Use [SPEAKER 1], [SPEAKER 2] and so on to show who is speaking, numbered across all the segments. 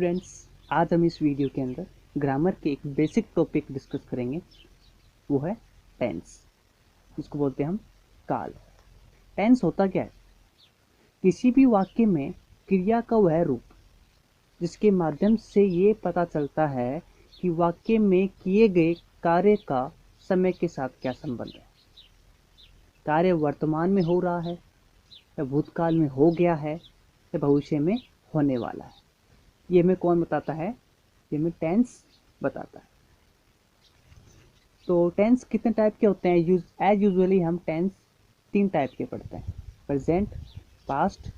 [SPEAKER 1] Students, आज हम इस वीडियो के अंदर ग्रामर के एक बेसिक टॉपिक डिस्कस करेंगे। वो है टेंस, जिसको बोलते हैं हम काल। टेंस होता क्या है? किसी भी वाक्य में क्रिया का वह रूप जिसके माध्यम से ये पता चलता है कि वाक्य में किए गए कार्य का समय के साथ क्या संबंध है। कार्य वर्तमान में हो रहा है या भूतकाल में हो गया है या भविष्य में होने वाला है। ये हमें कौन बताता है? ये हमें टेंस बताता है। तो टेंस कितने टाइप के होते हैं? एज यूजुअली हम टेंस 3 टाइप के पढ़ते हैं: प्रेजेंट, पास्ट,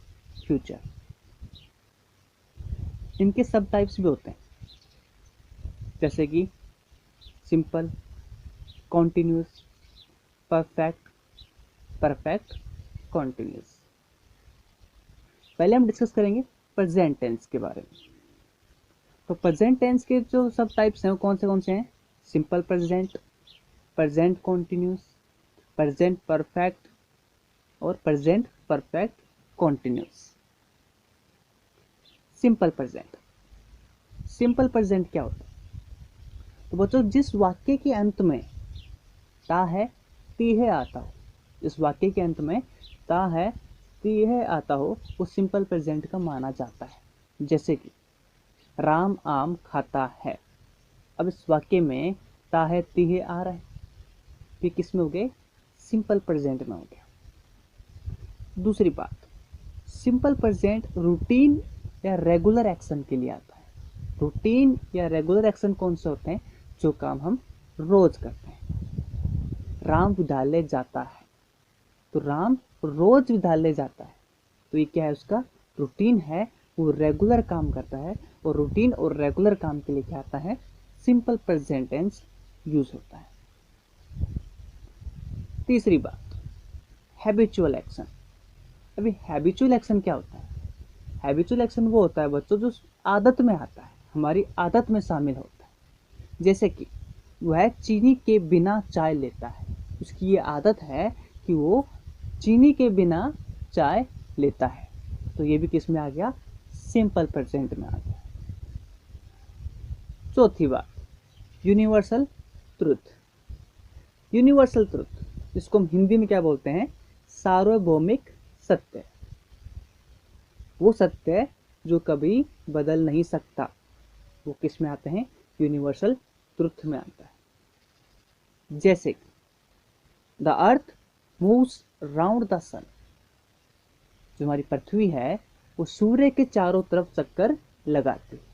[SPEAKER 1] फ्यूचर। इनके सब टाइप्स भी होते हैं, जैसे कि simple, continuous, perfect, perfect continuous. पहले हम डिस्कस करेंगे प्रेजेंट टेंस के बारे में। तो प्रेजेंट टेंस के जो सब टाइप्स हैं वो कौन से हैं? Simple present, present continuous, present perfect और present perfect continuous. Simple present. Simple present क्या होता है? तो बच्चों, जिस वाक्य के अंत में ता है ती है आता हो, जिस वाक्य के अंत में ता है ती है आता हो, वो सिंपल प्रेजेंट का माना जाता है। जैसे कि राम आम खाता है। अब इस वाक्य में ता है ती है आ रहा है, ये किस में हो गए? सिंपल प्रेजेंट में हो गया। दूसरी बात, सिंपल प्रेजेंट रूटीन या रेगुलर एक्शन के लिए आता है। रूटीन या रेगुलर एक्शन कौन से होते हैं? जो काम हम रोज करते हैं। राम विद्यालय जाता है, तो राम रोज विद्यालय जाता है, तो ये क्या है? उसका रूटीन है, वो रेगुलर काम करता है। और रूटीन और रेगुलर काम के लिए क्या आता है? सिंपल प्रेजेंट टेंस यूज होता है। तीसरी बात, हैबिचुअल एक्शन। अभी हैबिचुअल एक्शन क्या होता है? हैबिचुअल एक्शन वो होता है बच्चों जो आदत में आता है, हमारी आदत में शामिल होता है। जैसे कि वह चीनी के बिना चाय लेता है। उसकी ये आदत है कि वो चीनी के बिना चाय लेता है, तो ये भी किस में आ गया? सिंपल प्रेजेंट में आ गया। चौथी बात, यूनिवर्सल ट्रुथ। यूनिवर्सल ट्रुथ, जिसको हम हिंदी में क्या बोलते हैं? सार्वभौमिक सत्य। वो सत्य जो कभी बदल नहीं सकता, वो किस में आते हैं? यूनिवर्सल ट्रुथ में आता है। जैसे कि the earth moves round the sun. जो हमारी पृथ्वी है वो सूर्य के चारों तरफ चक्कर लगाती है।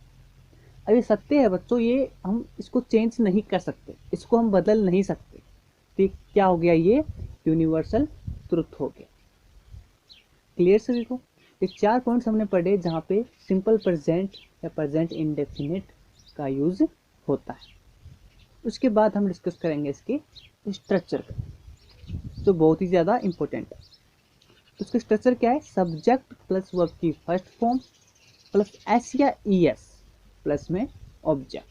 [SPEAKER 1] अब ये सत्य है बच्चों, ये हम इसको चेंज नहीं कर सकते, इसको हम बदल नहीं सकते। तो क्या हो गया? ये यूनिवर्सल ट्रुथ हो गया। क्लियर सभी को? ये 4 पॉइंट्स हमने पढ़े जहाँ पे सिंपल प्रेजेंट या प्रेजेंट इंडेफिनिट का यूज होता है। उसके बाद हम डिस्कस करेंगे इसके स्ट्रक्चर का, जो बहुत ही ज़्यादा इंपॉर्टेंट है। उसका स्ट्रक्चर क्या है? सब्जेक्ट प्लस वर्ब की फर्स्ट फॉर्म प्लस एस या ई एस प्लस में ऑब्जेक्ट।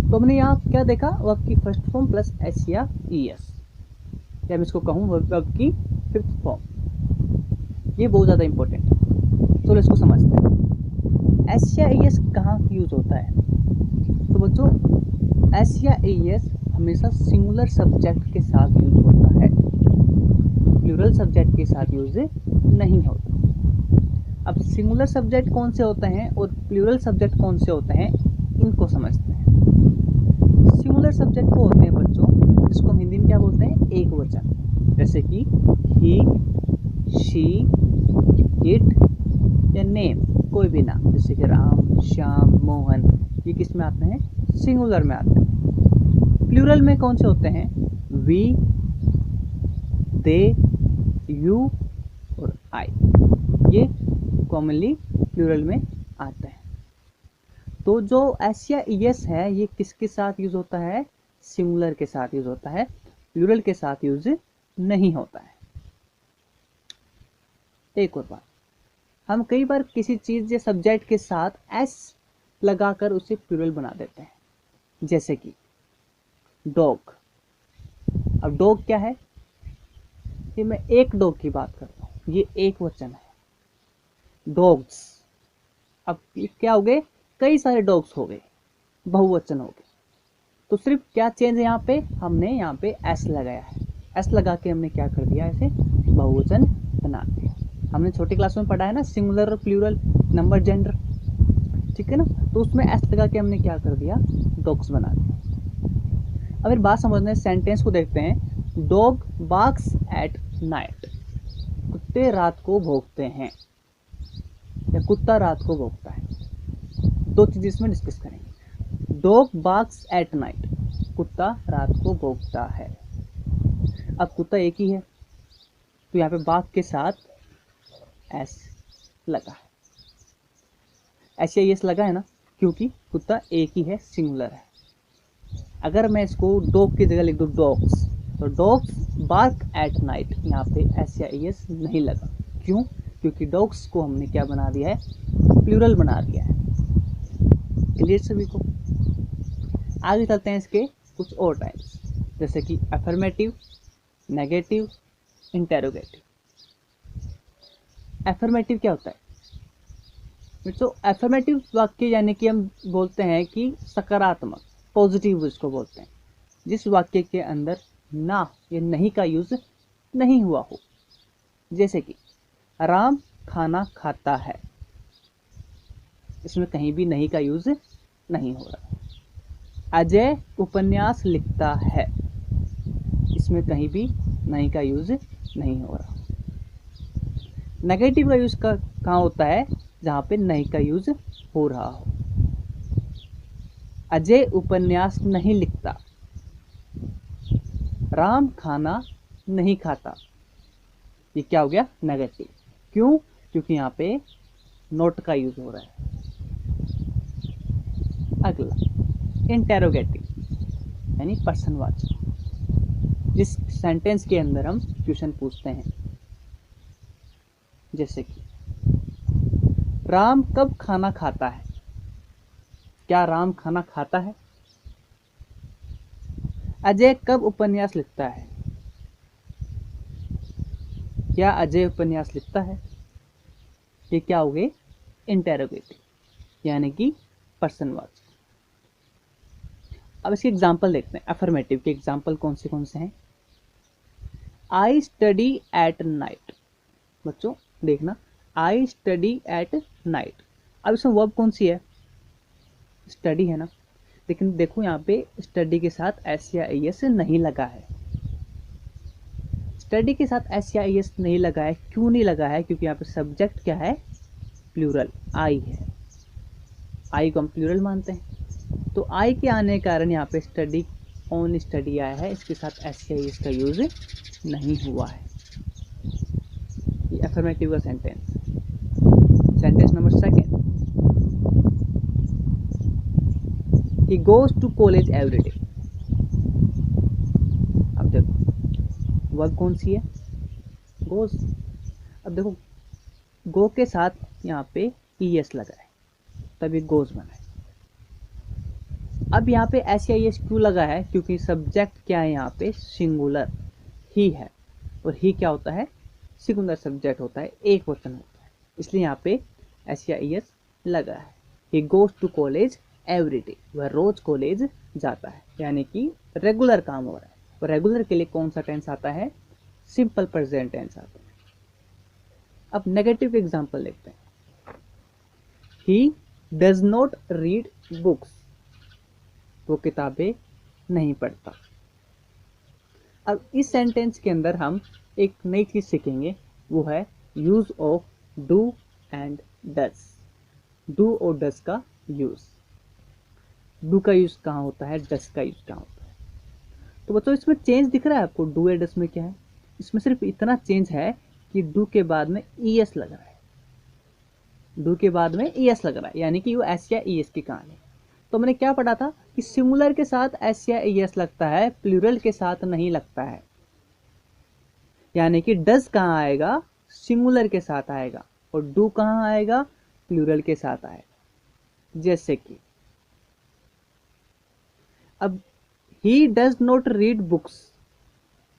[SPEAKER 1] तो हमने यहाँ क्या देखा? वर्ब की फर्स्ट फॉर्म प्लस एस या ई एस, या मैं इसको कहूँ वर्ब की फिफ्थ फॉर्म। ये बहुत ज़्यादा इंपॉर्टेंट है, तो इसको समझते हैं। एस या ई एस कहाँ यूज होता है? तो बच्चों, एस या ई एस हमेशा सिंगुलर सब्जेक्ट के साथ यूज होता है, प्लूरल सब्जेक्ट के साथ यूज नहीं होता। अब सिंगुलर सब्जेक्ट कौन से होते हैं और प्लूरल सब्जेक्ट कौन से होते हैं, इनको समझते हैं। सिंगुलर सब्जेक्ट वो होते हैं बच्चों जिसको हम हिंदी में क्या बोलते हैं? एक वचन। जैसे कि ही, शी, इट या नेम, कोई भी नाम, जैसे कि राम, श्याम, मोहन, ये किस में आते हैं? सिंगुलर में आते हैं। प्लूरल में कौन से होते हैं? वी, दे, यू और आई, ये कॉमनली प्लूरल में आते हैं। तो जो एस या ई एस है ये किसके साथ यूज होता है? सिंगुलर के साथ यूज होता है, प्लूरल के साथ यूज नहीं होता है। एक और बात, हम कई बार किसी चीज या सब्जेक्ट के साथ एस लगाकर उसे प्लूरल बना देते हैं। जैसे कि डॉग। अब डॉग क्या है? ये मैं एक डॉग की बात करता हूँ, ये एक वचन है। डॉग्स, अब ये क्या हो गए, कई सारे डॉग्स हो गए, बहुवचन हो गए। तो सिर्फ क्या चेंज है यहाँ पे, हमने यहाँ पे एस लगाया है। एस लगा के हमने क्या कर दिया, ऐसे बहुवचन बना दिया। हमने छोटी क्लास में पढ़ा है ना, सिंगुलर और प्लूरल, नंबर, जेंडर, ठीक है ना। तो उसमें एस लगा के हमने क्या कर दिया, डॉग्स बना दिया। अब बात समझते हैं, सेंटेंस को देखते हैं। डॉग बार्क्स एट नाइट, कुत्ते रात को भौंकते हैं, या कुत्ता रात को भौंकता है। दो चीज़ इसमें डिस्कस करेंगे। डॉग बार्क्स एट नाइट, कुत्ता रात को भौंकता है। अब कुत्ता एक ही है, तो यहाँ पे बाघ के साथ एस लगा है, ऐसे ही एस लगा है ना, क्योंकि कुत्ता एक ही है, सिंगुलर है। अगर मैं इसको डॉग की जगह लिख दूँ डॉग्स, तो डॉग्स बार्क एट नाइट, यहाँ पे एस या एस नहीं लगा। क्यों, क्योंकि डॉग्स को हमने क्या बना दिया है, प्लूरल बना दिया है। क्लियर सभी को। आगे चलते हैं इसके कुछ और टाइप्स, जैसे कि अफर्मेटिव, नेगेटिव, इंटेरोगेटिव। एफर्मेटिव क्या होता है, तो एफर्मेटिव वाक्य यानी कि हम बोलते हैं कि सकारात्मक, पॉजिटिव इसको बोलते हैं, जिस वाक्य के अंदर ना या नहीं का यूज नहीं हुआ हो। जैसे कि राम खाना खाता है, इसमें कहीं भी नहीं का यूज नहीं हो रहा। अजय उपन्यास लिखता है, इसमें कहीं भी नहीं का यूज नहीं हो रहा। नेगेटिव का यूज कहाँ होता है, जहाँ पे नहीं का यूज हो रहा हो। अजय उपन्यास नहीं लिखता, राम खाना नहीं खाता, ये क्या हो गया, नेगेटिव। क्यों, क्योंकि यहाँ पे नोट का यूज हो रहा है। अगला इंटेरोगेटिव यानी प्रश्नवाचक, जिस सेंटेंस के अंदर हम क्वेश्चन पूछते हैं। जैसे कि राम कब खाना खाता है, क्या राम खाना खाता है। अजय कब उपन्यास लिखता है, क्या अजय उपन्यास लिखता है। ये क्या हो गए, इंटेरोगेटिव यानी कि प्रश्नवाचक। अब इसके एग्जाम्पल देखते हैं। अफर्मेटिव के एग्जाम्पल कौन से हैं। आई स्टडी एट नाइट, बच्चों देखना, आई स्टडी एट नाइट। अब इसमें वर्ब कौन सी है, स्टडी है ना, लेकिन देखो यहाँ पे स्टडी के साथ एस या एस नहीं लगा है। स्टडी के साथ एस या एस नहीं लगा है, क्यों नहीं लगा है, क्योंकि यहाँ पे सब्जेक्ट क्या है, प्लूरल, आई है। आई को हम प्लूरल मानते हैं, तो आई के आने के कारण यहाँ पे स्टडी, ओनली स्टडी आया है, इसके साथ एस या एस का यूज नहीं हुआ है। ये अफर्मेटिव का sentence. Sentence number second, he goes to college every day। अब देखो वर्ब कौन सी है, गोज। अब देखो गो के साथ यहाँ पे ईएस लगा है, तभी गोज बना है। अब यहाँ पे एस या एस क्यों लगा है, क्योंकि सब्जेक्ट क्या है, यहाँ पे सिंगुलर ही है, और ही क्या होता है, सिंगुलर सब्जेक्ट होता है, एक वचन होता है, इसलिए यहाँ पे एस या एस लगा है। He goes to college every day, वह रोज कॉलेज जाता है, यानी कि रेगुलर काम हो रहा है। और रेगुलर के लिए कौन सा टेंस आता है, सिंपल प्रेजेंट टेंस आता है। अब नेगेटिव एग्जांपल देखते हैं। He does not read books, वो किताबें नहीं पढ़ता। अब इस सेंटेंस के अंदर हम एक नई चीज सीखेंगे, वो है use of do and does. Do और डज का यूज, डू का यूज कहाँ होता है, डज का यूज कहाँ होता है। तो बच्चों इसमें चेंज दिख रहा है आपको, डू एंड डज में क्या है, इसमें सिर्फ इतना चेंज है कि डू के बाद में ईएस लग रहा है, डू के बाद में ईएस लग रहा है, यानी कि वो एस या ईएस की कहानी। तो मैंने क्या पढ़ा था कि सिंगुलर के साथ एस या ईएस लगता है, प्लूरल के साथ नहीं लगता है। यानी कि डज कहाँ आएगा, सिंगुलर के साथ आएगा, और डू कहाँ आएगा, प्लूरल के साथ आएगा। जैसे कि अब he does not read books,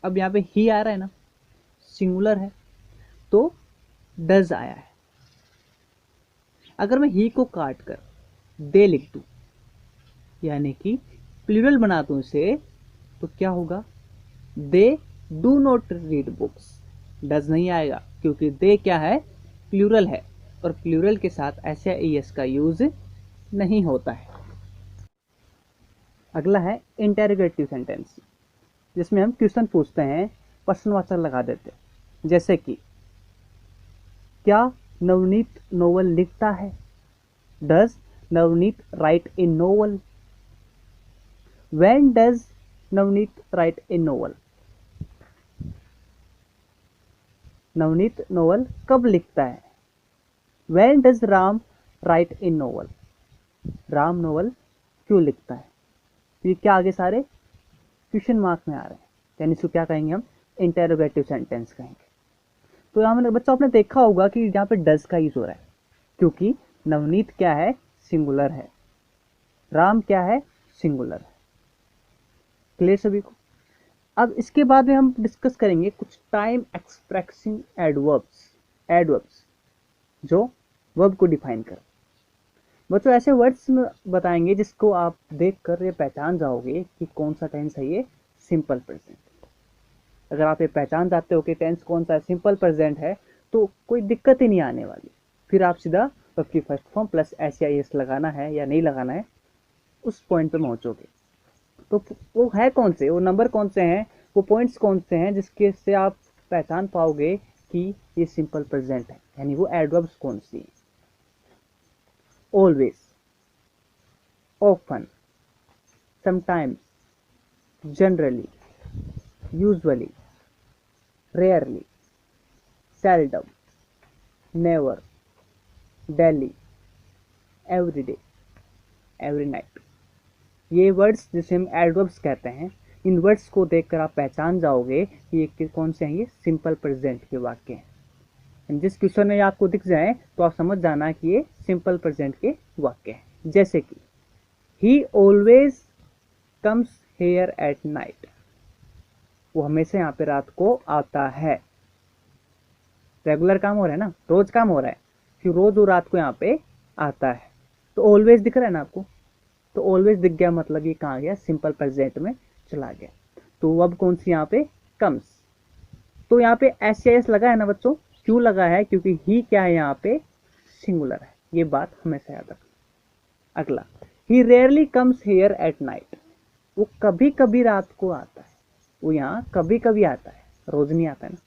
[SPEAKER 1] अब यहाँ पे ही आ रहा है ना, सिंगुलर है, तो डज आया है। अगर मैं ही को काट कर दे लिख दूं, यानी कि प्लूरल बना दूं इसे, तो क्या होगा? They do not read books. Does नहीं आएगा क्योंकि दे क्या है? प्लूरल है, और प्लूरल के साथ एस या ई एस का यूज नहीं होता है। अगला है इंटेरोगेटिव सेंटेंस, जिसमें हम क्वेश्चन पूछते हैं, प्रश्नवाचक लगा देते हैं। जैसे कि क्या नवनीत नोवेल लिखता है? Does Navneet right A novel? When does Navneet right A novel? Navneet novel कब लिखता है? When does Ram right A novel? Ram novel क्यों लिखता है? तो ये क्या आगे सारे क्वेश्चन मार्क में आ रहे हैं, यानी इसको क्या कहेंगे हम? इंटेरोगेटिव सेंटेंस कहेंगे। तो यहाँ मैंने बच्चों आपने देखा होगा कि यहाँ पे डज का यूज हो रहा है, क्योंकि नवनीत क्या है? सिंगुलर है। राम क्या है? सिंगुलर है। क्लियर सभी को? अब इसके बाद में हम डिस्कस करेंगे कुछ टाइम एक्सप्रेसिंग एडवर्ब्स जो वर्ब को डिफाइन कर। बच्चों ऐसे वर्ड्स में बताएंगे जिसको आप देखकर ये पहचान जाओगे कि कौन सा टेंस है ये सिंपल प्रेजेंट। अगर आप ये पहचान जाते हो कि टेंस कौन सा सिंपल प्रेजेंट है, तो कोई दिक्कत ही नहीं आने वाली। फिर आप सीधा वर्ब की फर्स्ट फॉर्म प्लस एस या एस लगाना है या नहीं लगाना है, उस पॉइंट पे पहुंचोगे। तो वो है कौन से, वो नंबर कौन से हैं, वो पॉइंट्स कौन से हैं जिसके से आप पहचान पाओगे कि ये सिंपल प्रेजेंट है, यानी वो एडवर्ब्स कौन सी हैं। Always, often, sometimes, generally, usually, rarely, seldom, never, daily, every day, every night। ये वर्ड्स जिसे हम एडवर्ब्स कहते हैं, इन वर्ड्स को देखकर आप पहचान जाओगे कि ये कौन से हैं, ये सिंपल प्रेजेंट के वाक्य हैं। जिस क्वेश्चन में आपको दिख जाए तो आप समझ जाना कि ये सिंपल प्रेजेंट के वाक्य हैं। जैसे कि ही always comes here at night, वो हमेशा यहाँ पे रात को आता है। रेगुलर काम हो रहा है ना, रोज काम हो रहा है कि रोज वो रात को यहाँ पे आता है। तो ऑलवेज दिख रहा है ना आपको, तो ऑलवेज दिख गया, मतलब ये कहाँ गया? सिंपल प्रेजेंट में चला गया। तो अब कौन सी यहाँ पे? कम्स। तो यहाँ पे एस या एस लगा है ना बच्चों, क्यों लगा है? क्योंकि ही क्या है? यहाँ पे सिंगुलर है। ये बात हमेशा याद रखना। अगला, he rarely comes here at night, वो कभी कभी रात को आता है। वो यहाँ कभी कभी आता है, रोज नहीं आता है ना,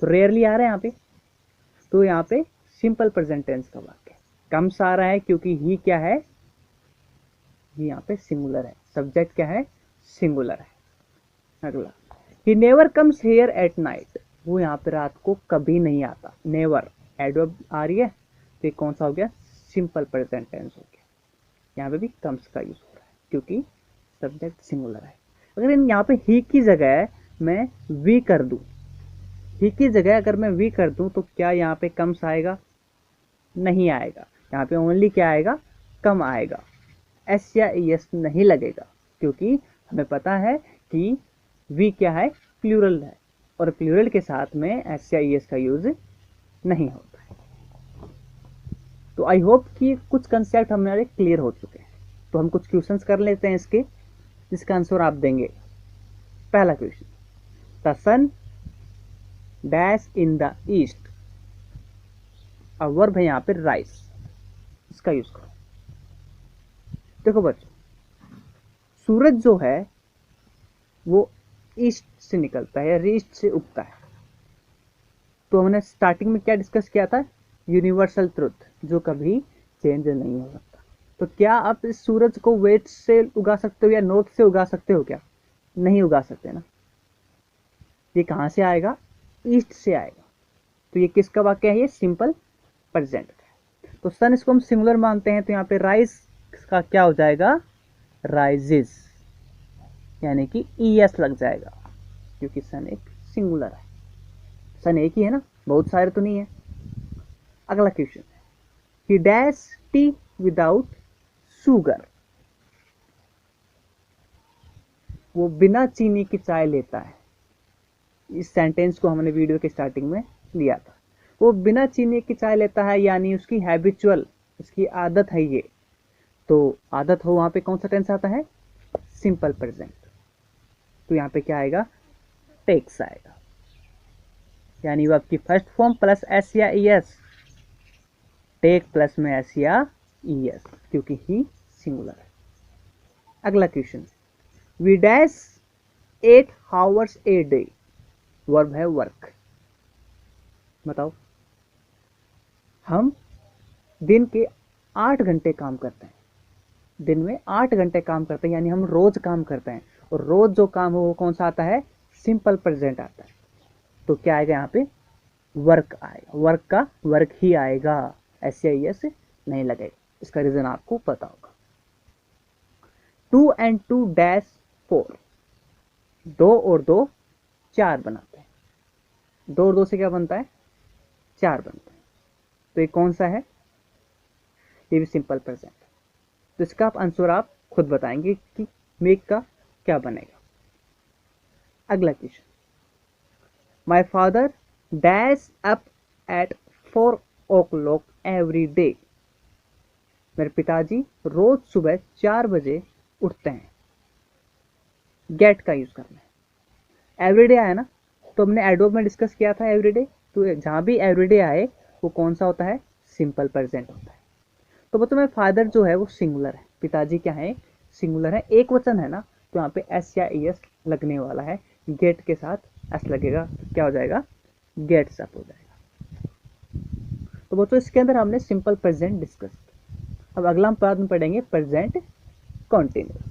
[SPEAKER 1] तो रेयरली आ रहा है यहाँ पे। तो यहाँ पे सिंपल प्रेजेंट टेंस का वाक्य है। कम्स आ रहा है क्योंकि ही क्या है? ही यहाँ पे सिंगुलर है, सब्जेक्ट क्या है? सिंगुलर है। अगला, he never comes here at night, वो यहाँ पे रात को कभी नहीं आता। नेवर एडवर्ब आ रही है, तो कौन सा हो गया? सिंपल प्रेजेंट टेंस हो गया। यहाँ पे भी कम्स का यूज हो रहा है क्योंकि सब्जेक्ट सिंगुलर है। अगर इन यहाँ पे ही की जगह मैं वी कर दूं, ही की जगह अगर मैं वी कर दूं, तो क्या यहाँ पे कम्स आएगा? नहीं आएगा। यहाँ पे ओनली क्या आएगा? कम आएगा। एस या एस नहीं लगेगा, क्योंकि हमें पता है कि वी क्या है? प्लूरल है, और प्लूरल के साथ में एस या एस का यूज नहीं होता है। तो आई होप कि कुछ कंसेप्ट हमारे क्लियर हो चुके हैं। तो हम कुछ क्वेश्चंस कर लेते हैं इसके, जिसका आंसर आप देंगे। पहला question, the sun dash in the east, अब वर्ब है यहाँ पे राइस, इसका यूज करो। देखो बच्चों, सूरज जो है वो ईस्ट से निकलता है या ईस्ट से उगता है। तो हमने स्टार्टिंग में क्या डिस्कस किया था? यूनिवर्सल ट्रुथ, जो कभी चेंज नहीं हो सकता। तो क्या आप इस सूरज को वेस्ट से उगा सकते हो या नॉर्थ से उगा सकते हो? क्या नहीं उगा सकते ना। ये कहाँ से आएगा? ईस्ट से आएगा। तो ये किसका वाक्य है? ये सिंपल प्रेजेंट का है। तो सन इसको हम सिंगुलर मानते हैं, तो यहाँ पे राइस का क्या हो जाएगा? राइजेस, यानी कि ईएस लग जाएगा, क्योंकि सन एक सिंगुलर है। सन एक ही है ना, बहुत सारे तो नहीं है। अगला क्वेश्चन, ही डैश टी विदाउट शुगर, वो बिना चीनी की चाय लेता है। इस सेंटेंस को हमने वीडियो के स्टार्टिंग में लिया था। वो बिना चीनी की चाय लेता है, यानी उसकी हैबिचुअल इसकी आदत है ये, तो आदत हो वहाँ पे कौन सा टेंस आता है, सिंपल प्रेजेंट। तो यहाँ पे क्या आएगा, टेक्स आएगा, यानी वर्ब की फर्स्ट फॉर्म प्लस एस या ई एस, टेक प्लस में एस या ई एस, क्योंकि ही सिंगुलर है। अगला question, we dash 8 hours a day, verb है वर्क। बताओ, हम दिन के 8 घंटे काम करते हैं, दिन में 8 घंटे काम करते हैं, यानी हम रोज काम करते हैं, और रोज जो काम हो वो कौन सा आता है, सिंपल प्रेजेंट आता है। तो क्या आएगा यहाँ पे, वर्क आएगा, वर्क का वर्क ही आएगा, एस या एस नहीं लगेगा। इसका रीजन आपको पता होगा। 2 and 2 डैश 4, 2 और 2 4 बनाते हैं, 2 और 2 से क्या बनता है, 4 बनता है। तो ये कौन सा है, ये भी सिंपल प्रेजेंट। तो इसका आंसर आप खुद बताएंगे कि मेक का क्या बनेगा। अगला question, my father dash up at 4 o'clock every day, मेरे पिताजी रोज सुबह 4 बजे उठते हैं। गेट का यूज करना है, एवरीडे आया ना, तो हमने एडवर्ब में डिस्कस किया था एवरीडे, तो जहां भी एवरीडे आए वो कौन सा होता है, सिंपल प्रेजेंट होता है। तो बच्चों में फादर जो है वो सिंगुलर है, पिताजी क्या है, सिंगुलर है, एक वचन है ना, तो यहाँ पे एस या एस लगने वाला है, गेट के साथ एस लगेगा, तो क्या हो जाएगा, गेट्स अप हो जाएगा। तो बच्चों इसके अंदर हमने सिंपल प्रेजेंट डिस्कस किया। अब अगला हम बाद में पढ़ेंगे प्रेजेंट कंटिन्यूअस।